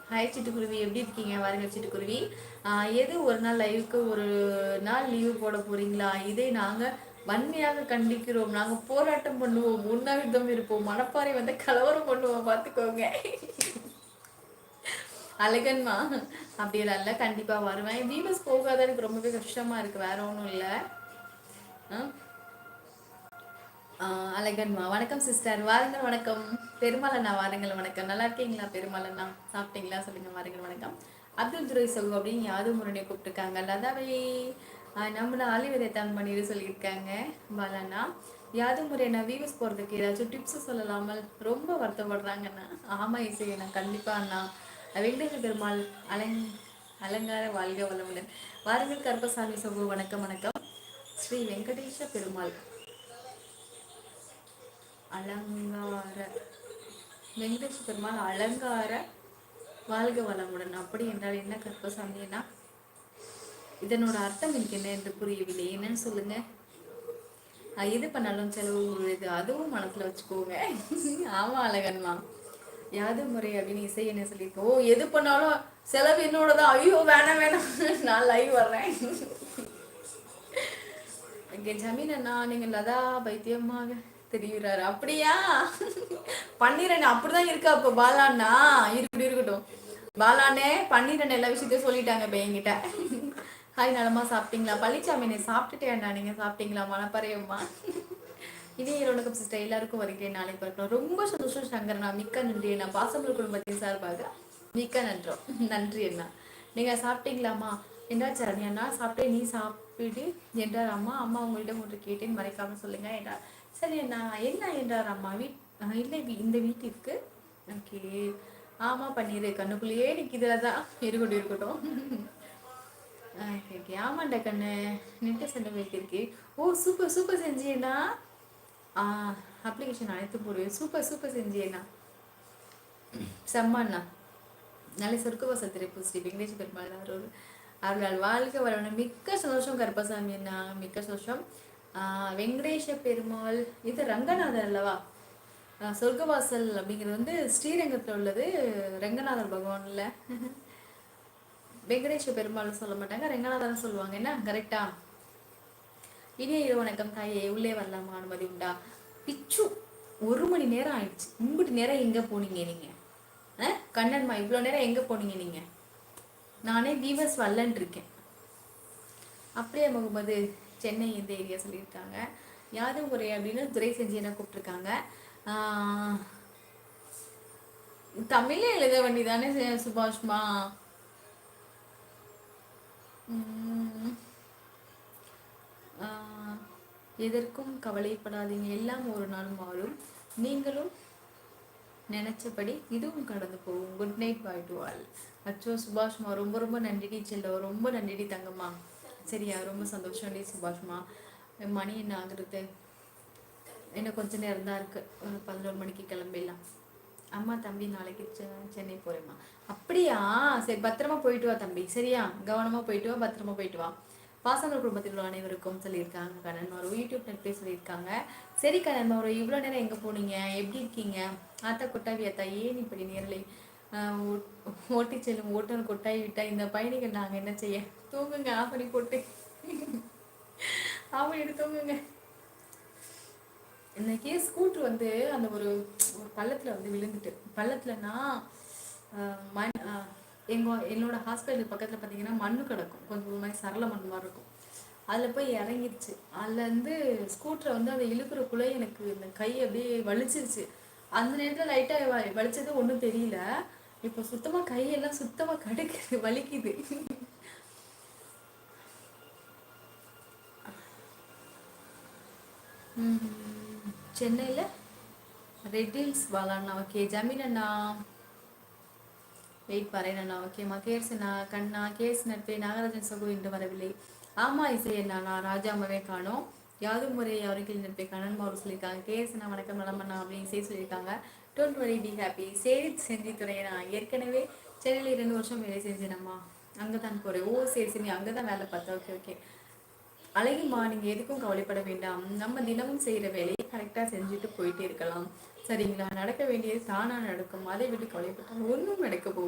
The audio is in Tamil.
ஹாய் சிட்டுக்குருவி, எப்படி இருக்கீங்க? வாருங்கள் சிட்டுக்குருவி. எது ஒரு நாள் லைவுக்கு ஒரு நாள் லீவு போட போறீங்களா? இதை நாங்கள் வன்மையாக கண்டிக்கிறோம். நாங்கள் போராட்டம் பண்ணுவோம், உண்ணாவிரதம் இருப்போம், மனப்பாறை வந்து கலவரம் பண்ணுவோம், பார்த்துக்கோங்க. அழகன்மா அப்படியெல்லாம் இல்லை, கண்டிப்பாக வருவேன். வீமஸ் போகாத எனக்கு ரொம்பவே கஷ்டமா இருக்கு, வேற ஒன்றும் இல்லை. அழகன்மா வணக்கம் சிஸ்டர், வாருங்கள். வணக்கம் பெருமாளண்ணா, வாருங்கள். வணக்கம், நல்லா இருக்கீங்களா பெருமாளண்ணா? சாப்பிட்டீங்களா சொல்லுங்க, வாருங்கள். வணக்கம். அப்துல் துரை சகு அப்படின்னு யாரும் முரணை கூப்பிட்டுருக்காங்க. லதாவை நம்மள ஆலிவதை தான் பண்ணிட்டு சொல்லியிருக்காங்க. பாலாண்ணா யாதும் முறைண்ணா வீவஸ் போகிறதுக்கு ஏதாச்சும் டிப்ஸ் சொல்லலாமல் ரொம்ப வருத்தப்படுறாங்கண்ணா. ஆமா இசையண்ணா, கண்டிப்பா அண்ணா. வெங்கடேச பெருமாள் அலங்கார வாழ்க வளமுடன். வாருங்கள் கருப்பசாமி சகு, வணக்கம் வணக்கம். ஸ்ரீ வெங்கடேச பெருமாள் அலங்கார வெங்கடேஷ் பெருமாள் அலங்கார வாழ்க வளமுடன். அப்படி என்றால் என்ன கற்பசாமினா? இதனோட அர்த்தம் எனக்கு என்ன என்று புரியவில்லை, என்னன்னு சொல்லுங்க. எது பண்ணாலும் செலவு இது, அதுவும் மனசுல வச்சுக்கோங்க. ஆமா அழகன்மா, யாது முறை அப்படின்னு இசை என்ன சொல்லியிருக்கோம். ஓ, எது பண்ணாலும் செலவு என்னோடதான். ஐயோ வேணாம் வேணாம், நான் லைவ் வர்றேன். ஜமீன் அண்ணா, நீங்க லதா பைத்தியமாக தெரியுறாரு. அப்படியா? பன்னீரண்ணே அப்படிதான் இருக்கா அப்ப பாலாண்ணா? இருக்கட்டும் பாலாண்ணே, பன்னீரண்ணே எல்லா விஷயத்தையும் சொல்லிட்டாங்க இப்ப என்கிட்ட. ஹாய், நலமா சாப்பிட்டீங்களா? பழனிசாமி சாப்பிட்டுட்டேன்டா, நீங்க சாப்பிட்டீங்களா? மனப்பறையம்மா இதே வணக்கம் சிஸ்டர், எல்லாருக்கும் வருகிறேன், நாளைக்கு பார்க்கலாம். ரொம்ப சந்தோஷம் சங்கரண்ணா, மிக்க நன்றி அண்ணா. பாசமலர் குடும்பத்தின் சார்பாக மிக்க நன்றி அண்ணா. நீங்க சாப்பிட்டீங்களாமா என்றால் சரணி அண்ணா. சாப்பிட்டேன், நீ சாப்பிடு என்றார் அம்மா. அம்மா உங்களிடம் ஒன்று கேட்டேன், மறைக்காம சொல்லுங்க என்றார். சரி அண்ணா, என்ன என்றார் அம்மா. இல்லை, இந்த வீட்டிற்கு. ஓகே, ஆமா பன்னீர் கண்ணுக்குள்ளேயே நிற்கிறதா. இருக்கட்டும். ஓகே, ஆமாண்டா கண்ணு, நெட்டு சென்ட வைத்திருக்கு. ஓ, சூப்பர் சூப்பர் செஞ்சியண்ணா. அப்ளிகேஷன் அனைத்து போடுவேன். சூப்பர் செஞ்சியண்ணா, செம்மண்ணா. நல்ல சொர்க்கவாசல் திரைப்பு ஸ்ரீ வெங்கடேஷ் பெருமாள் அவர்கள் வாழ்க்கை வரணும். மிக்க சந்தோஷம் கருப்பசாமி அண்ணா, மிக்க சந்தோஷம். வெங்கடேஷ பெருமாள் இது ரங்கநாதர் அல்லவா? சொர்க்கவாசல் அப்படிங்கிறது வந்து ஸ்ரீரங்கத்தில் உள்ளது, ரங்கநாதர் பகவான்ல. வெங்கடேஷ பெருமாள் சொல்ல மாட்டாங்க, ரங்கநாதர் சொல்லுவாங்க. என்ன கரெக்டா? இனிய இரவு வணக்கம் தாயே, உள்ளே வரலாமா? அனுமதி உண்டா? பிச்சு 1 மணி நேரம் ஆயிடுச்சு. இம்புட்டு நேரம் எங்க போனீங்க நீங்க? கண்ணன்மா, இவ்வளோ நேரம் எங்க போனீங்க நீங்க? நானே வீவர்ஸ் வரலன் இருக்கேன். அப்படியே முகமது சென்னை இந்த ஏரியா சொல்லியிருக்காங்க. யாதும் முறை அப்படின்னு துரை செஞ்சு என்ன கூப்பிட்டுருக்காங்க. தமிழே எழுத வேண்டிதானே சுபாஷ்மா? எதற்கும் கவலைப்படாதீங்க, எல்லாம் ஒரு நாள் மாறும். நீங்களும் நினைச்சபடி இதுவும் கடந்து போகும். Good night, bye to all. அச்சோ சுபாஷ்மா, ரொம்ப நன்றிடி செல்ல, ரொம்ப நன்றிடி தங்கம்மா. சரியா, ரொம்ப சந்தோஷம் டி சுபாஷ்மா. மணி என்ன ஆகுறது? என்ன கொஞ்ச நேரம் தான் இருக்கு, ஒரு 11 மணிக்கு கிளம்பிடலாம். அம்மா தம்பி நாளைக்கு சென்னை போறேம்மா. அப்படியா? சரி, பத்திரமா போயிட்டு வா தம்பி. சரியா, கவனமா போயிட்டு வா, பத்திரமா போயிட்டு வா. பாசங்கள் குடும்பத்தில் உள்ள அனைவருக்கும் சொல்லியிருக்காங்க. கண்ணன்மாரோ யூடியூப் நெட்பே சொல்லியிருக்காங்க. சரி கண்ணன்மாரோ, இவ்வளோ நேரம் எங்கே போனீங்க? எப்படி இருக்கீங்க? ஆத்தா கொட்டாவி ஆத்தா, ஏன் இப்படி நேரலை ஓட்டி செல்லும் ஓட்டுநர் கொட்டாய் விட்டா இந்த பயணிகள் நாங்கள் என்ன செய்ய? தூங்குங்க, ஆஃப் பண்ணி போட்டு ஆஃப் பண்ணிட்டு தூங்குங்க. இன்னைக்கு ஸ்கூட்ரு வந்து அந்த ஒரு பள்ளத்தில் வந்து விழுந்துட்டு, பள்ளத்துலனா மண் என்னோட ஹாஸ்பிட்டல் பக்கத்தில் பார்த்தீங்கன்னா மண்ணு கிடக்கும், கொஞ்சம் மாதிரி சரள மண் மாதிரி இருக்கும். அதில் போய் இறங்கிருச்சு. அதுலேருந்து ஸ்கூட்டரை வந்து அதை இழுக்கிறக்குள்ளே எனக்கு இந்த கை அப்படியே வலிச்சிருச்சு. அந்த நேரத்தில் லைட்டாக வலிச்சது ஒன்றும் தெரியல. இப்போ சுத்தமாக கையெல்லாம் சுத்தமாக கடுக்குது, வலிக்குது. சென்னையில் ரெட் ஹில்ஸ் பாலாண்ணா. ஓகே ஜமீன் அண்ணா, வெயிட் பாருங்க அண்ணா. ஓகேம்மா. கேர்ஸ் அண்ணா, கண்ணா கேர்ஸ் நட்பே நாகராஜன் சகோ இன்று வரவில்லை. ஆமா இசை அண்ணா, நான் ராஜாமாவே காணோம். யாதும் முறை அவர்கள் நட்பே கண்ணன் மாறு சொல்லியிருக்காங்க. கேர்ஸ் அண்ணா வணக்கம் நலமண்ணா அப்படின்னு இசை சொல்லியிருக்காங்க. Don't worry, be happy. சரி செஞ்சு துறையண்ணா, ஏற்கனவே சென்னையில் 2 வருஷம் வேலை செஞ்சேனம்மா, அங்கே தான் போகிறேன். ஓ சரி, நீ அங்கே தான் வேலை பார்த்தேன். ஓகே. அழகிமா, நீங்கள் எதுக்கும் கவலைப்பட வேண்டாம். நம்ம தினமும் செய்கிற வேலையை கரெக்டாக செஞ்சுட்டு போயிட்டே இருக்கலாம். சரிங்களா? நடக்க வேண்டியது தானாக நடக்கும். அதை விட்டு கவலைப்பட்டால் ஒன்றும் நடக்க போகும்.